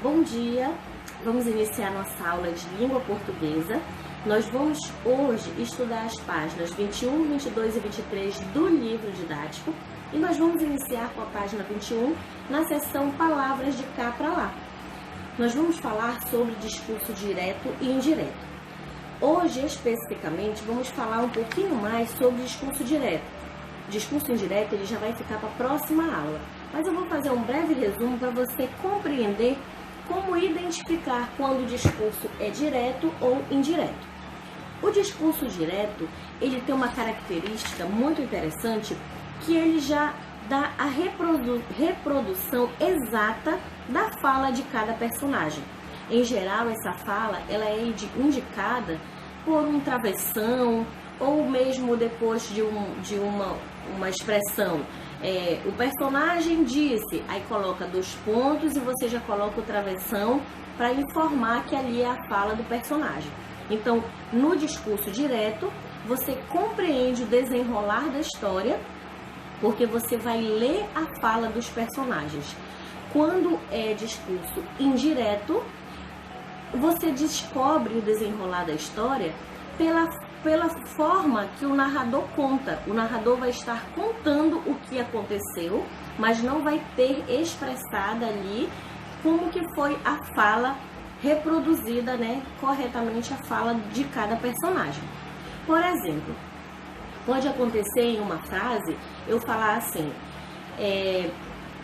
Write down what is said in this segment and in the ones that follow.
Bom dia, vamos iniciar nossa aula de língua portuguesa. Nós vamos hoje estudar as páginas 21, 22 e 23 do livro didático e nós vamos iniciar com a página 21 na seção Palavras de cá para lá. Nós vamos falar sobre discurso direto e indireto. Hoje, especificamente, vamos falar um pouquinho mais sobre discurso direto. Discurso indireto ele já vai ficar para a próxima aula, mas eu vou fazer um breve resumo para você compreender como identificar quando o discurso é direto ou indireto. O discurso direto, ele tem uma característica muito interessante que ele já dá a reprodução exata da fala de cada personagem. Em geral, essa fala ela é indicada por um travessão ou mesmo depois de uma expressão. O personagem disse, aí coloca 2 pontos e você já coloca o travessão para informar que ali é a fala do personagem. Então, no discurso direto, você compreende o desenrolar da história, porque você vai ler a fala dos personagens. Quando é discurso indireto, você descobre o desenrolar da história pela forma que o narrador conta. O narrador vai estar contando o que aconteceu, mas não vai ter expressada ali como que foi a fala reproduzida, corretamente a fala de cada personagem. Por exemplo, pode acontecer em uma frase eu falar assim,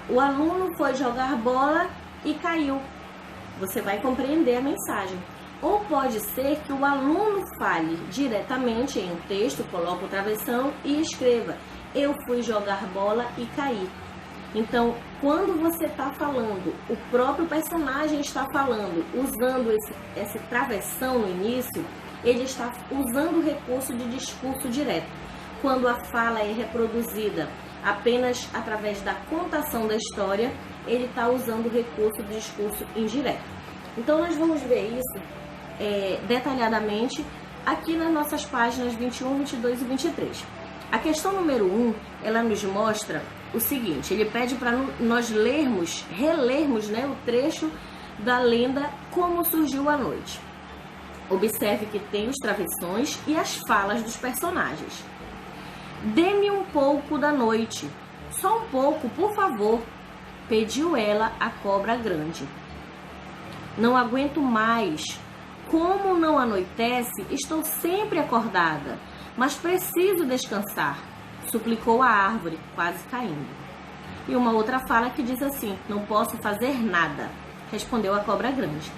o aluno foi jogar bola e caiu. Você vai compreender a mensagem. Ou pode ser que o aluno fale diretamente em um texto, coloque o travessão e escreva, eu fui jogar bola e caí. Então, quando você está falando, o próprio personagem está falando, usando esse travessão no início, ele está usando o recurso de discurso direto. Quando a fala é reproduzida apenas através da contação da história, ele está usando o recurso de discurso indireto. Então, nós vamos ver isso detalhadamente aqui nas nossas páginas 21, 22 e 23. A questão número 1, ela nos mostra o seguinte, ele pede para nós relermos o trecho da lenda Como Surgiu a Noite. Observe que tem os travessões e as falas dos personagens. Dê-me um pouco da noite, só um pouco, por favor, pediu ela à cobra grande. Não aguento mais. Como não anoitece, estou sempre acordada, mas preciso descansar, suplicou a árvore, quase caindo. E uma outra fala que diz assim, não posso fazer nada, respondeu a cobra grande.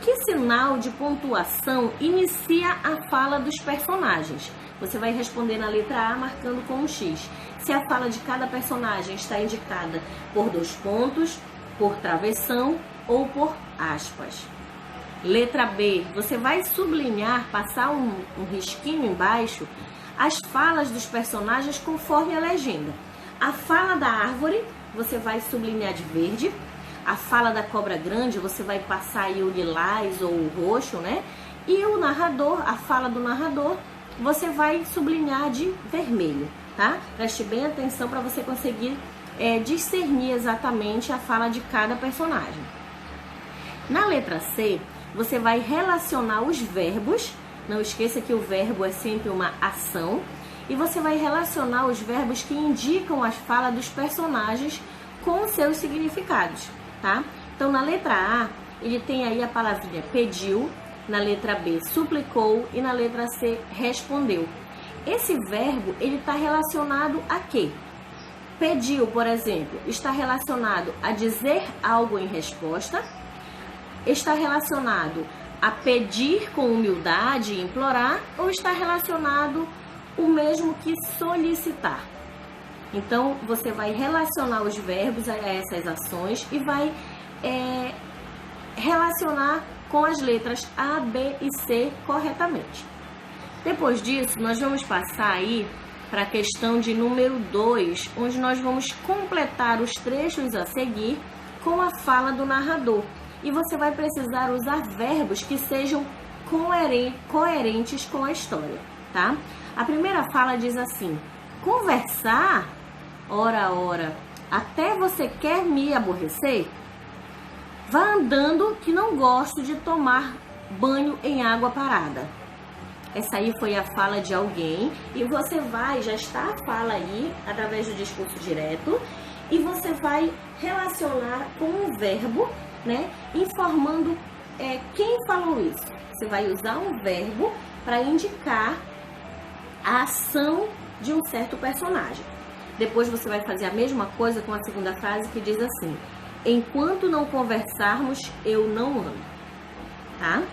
Que sinal de pontuação inicia a fala dos personagens? Você vai responder na letra A marcando com um X. Se a fala de cada personagem está indicada por 2 pontos, por travessão ou por aspas. Letra B, você vai sublinhar, passar um risquinho embaixo, as falas dos personagens conforme a legenda. A fala da árvore, você vai sublinhar de verde. A fala da cobra grande, você vai passar aí o lilás ou o roxo, E o narrador, a fala do narrador, você vai sublinhar de vermelho, tá? Preste bem atenção para você conseguir discernir exatamente a fala de cada personagem. Na letra C, você vai relacionar os verbos, não esqueça que o verbo é sempre uma ação, e você vai relacionar os verbos que indicam as falas dos personagens com os seus significados, tá? Então, na letra A, ele tem aí a palavrinha pediu, na letra B, suplicou e na letra C, respondeu. Esse verbo, ele está relacionado a quê? Pediu, por exemplo, está relacionado a dizer algo em resposta, está relacionado a pedir com humildade e implorar ou está relacionado o mesmo que solicitar? Então, você vai relacionar os verbos a essas ações e vai relacionar com as letras A, B e C corretamente. Depois disso, nós vamos passar aí para a questão de número 2, onde nós vamos completar os trechos a seguir com a fala do narrador. E você vai precisar usar verbos que sejam coerentes com a história, tá? A primeira fala diz assim, conversar? Ora, até você quer me aborrecer? Vá andando que não gosto de tomar banho em água parada. Essa aí foi a fala de alguém e você vai, já está a fala aí através do discurso direto e você vai relacionar com um verbo, né, informando quem falou isso. Você vai usar um verbo para indicar a ação de um certo personagem. Depois você vai fazer a mesma coisa com a segunda frase que diz assim: enquanto não conversarmos, eu não ando. Tá?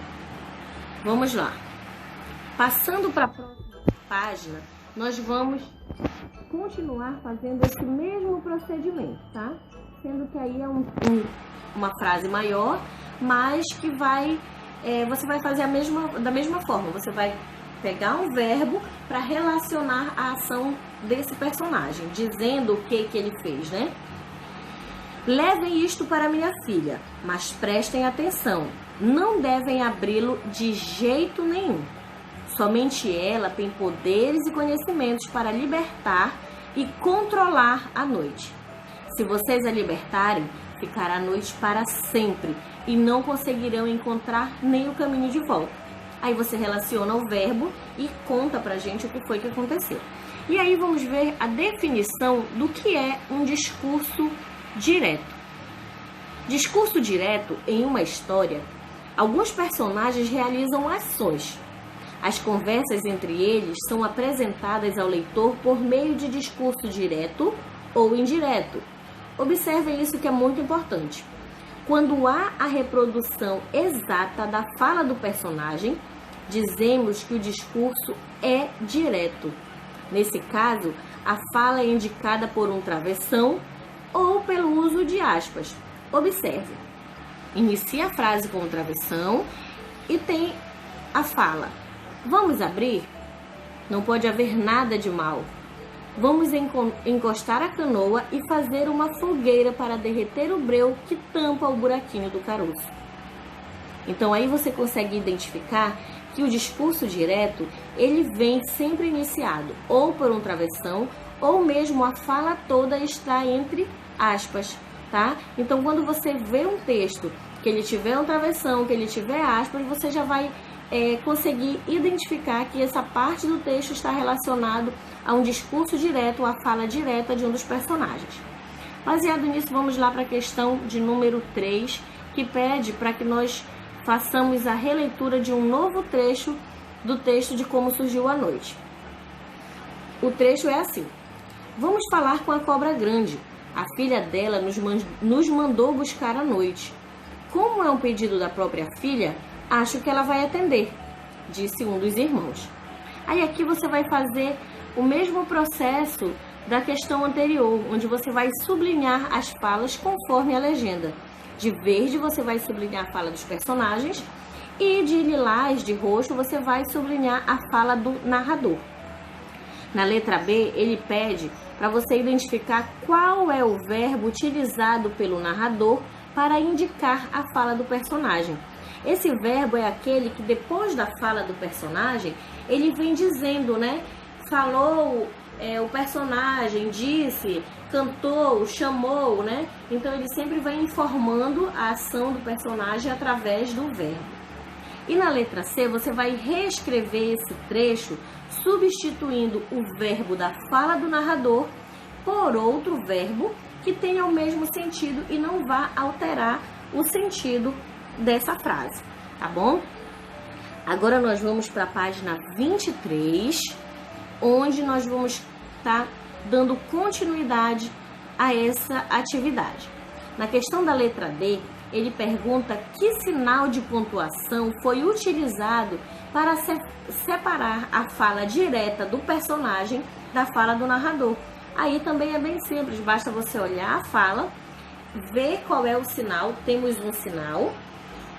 Vamos lá. Passando para a próxima página, nós vamos continuar fazendo esse mesmo procedimento, tá? Sendo que aí é uma frase maior, mas que você vai fazer da mesma forma. Você vai pegar um verbo para relacionar a ação desse personagem, dizendo o que ele fez, né? Levem isto para minha filha, mas prestem atenção. Não devem abri-lo de jeito nenhum. Somente ela tem poderes e conhecimentos para libertar e controlar a noite. Se vocês a libertarem, ficará a noite para sempre e não conseguirão encontrar nem o caminho de volta. Aí você relaciona o verbo e conta pra gente o que foi que aconteceu. E aí vamos ver a definição do que é um discurso direto. Discurso direto em uma história, alguns personagens realizam ações. As conversas entre eles são apresentadas ao leitor por meio de discurso direto ou indireto. Observem isso que é muito importante. Quando há a reprodução exata da fala do personagem, dizemos que o discurso é direto. Nesse caso, a fala é indicada por um travessão ou pelo uso de aspas. Observe. Inicia a frase com um travessão e tem a fala: vamos abrir? Não pode haver nada de mal. Vamos encostar a canoa e fazer uma fogueira para derreter o breu que tampa o buraquinho do caroço. Então aí você consegue identificar que o discurso direto, ele vem sempre iniciado ou por um travessão ou mesmo a fala toda está entre aspas, tá? Então quando você vê um texto que ele tiver um travessão, que ele tiver aspas, você já vai conseguir identificar que essa parte do texto está relacionado a um discurso direto, a fala direta de um dos personagens. Baseado nisso, vamos lá para a questão de número 3, que pede para que nós façamos a releitura de um novo trecho do texto de Como Surgiu a Noite. O trecho é assim: vamos falar com a cobra grande. A filha dela nos mandou buscar à noite. Como é um pedido da própria filha, acho que ela vai atender, disse um dos irmãos. Aí aqui você vai fazer o mesmo processo da questão anterior, onde você vai sublinhar as falas conforme a legenda. De verde você vai sublinhar a fala dos personagens e de lilás, de roxo, você vai sublinhar a fala do narrador. Na letra B, ele pede para você identificar qual é o verbo utilizado pelo narrador para indicar a fala do personagem. Esse verbo é aquele que depois da fala do personagem, ele vem dizendo, né? Falou, o personagem disse, cantou, chamou, né? Então ele sempre vai informando a ação do personagem através do verbo. E na letra C, você vai reescrever esse trecho substituindo o verbo da fala do narrador por outro verbo que tenha o mesmo sentido e não vá alterar o sentido dessa frase, tá bom? Agora nós vamos para a página 23, onde nós vamos estar dando continuidade a essa atividade. Na questão da letra D, ele pergunta que sinal de pontuação foi utilizado para separar a fala direta do personagem da fala do narrador. Aí também é bem simples, basta você olhar a fala, ver qual é o sinal. Temos um sinal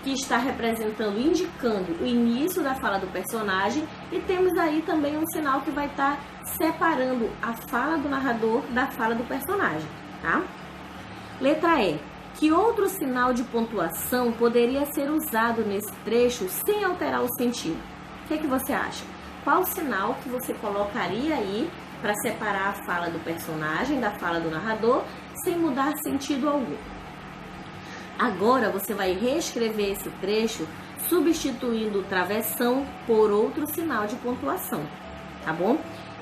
que está representando, indicando o início da fala do personagem, e temos aí também um sinal que vai estar separando a fala do narrador da fala do personagem, tá? Letra E. Que outro sinal de pontuação poderia ser usado nesse trecho sem alterar o sentido? O que você acha? Qual sinal que você colocaria aí para separar a fala do personagem da fala do narrador sem mudar sentido algum? Agora você vai reescrever esse trecho substituindo o travessão por outro sinal de pontuação, tá bom?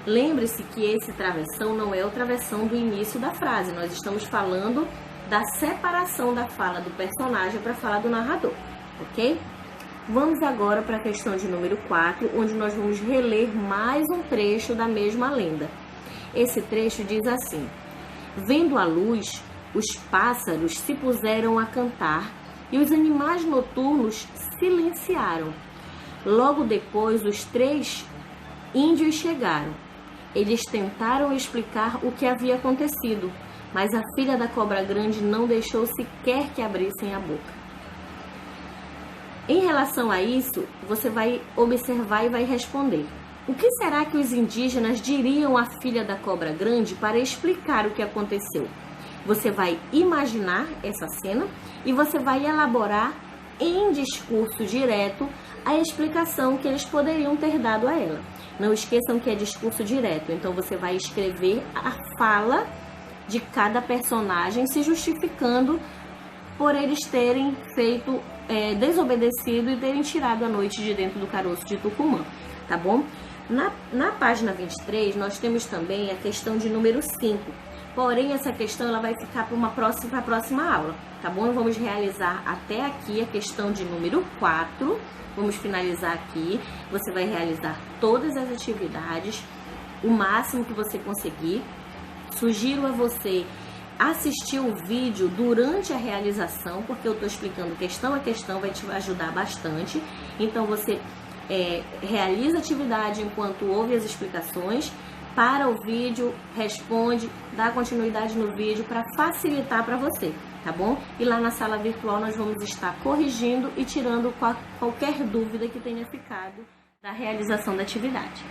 Lembre-se que esse travessão não é o travessão do início da frase, nós estamos falando da separação da fala do personagem para a fala do narrador, ok? Vamos agora para a questão de número 4, onde nós vamos reler mais um trecho da mesma lenda. Esse trecho diz assim: vendo a luz, os pássaros se puseram a cantar e os animais noturnos silenciaram. Logo depois, os 3 índios chegaram. Eles tentaram explicar o que havia acontecido, mas a filha da cobra grande não deixou sequer que abrissem a boca. Em relação a isso, você vai observar e vai responder: o que será que os indígenas diriam à filha da cobra grande para explicar o que aconteceu? Você vai imaginar essa cena e você vai elaborar em discurso direto a explicação que eles poderiam ter dado a ela. Não esqueçam que é discurso direto, então você vai escrever a fala de cada personagem se justificando por eles terem feito desobedecido e terem tirado a noite de dentro do caroço de Tucumã, tá bom? Na página 23, nós temos também a questão de número 5. Porém, essa questão ela vai ficar para a próxima aula, tá bom? Vamos realizar até aqui a questão de número 4. Vamos finalizar aqui. Você vai realizar todas as atividades, o máximo que você conseguir. Sugiro a você assistir o vídeo durante a realização, porque eu estou explicando questão a questão, vai te ajudar bastante. Então, você realiza a atividade enquanto ouve as explicações, para o vídeo, responde, dá continuidade no vídeo para facilitar para você, tá bom? E lá na sala virtual nós vamos estar corrigindo e tirando qualquer dúvida que tenha ficado da realização da atividade.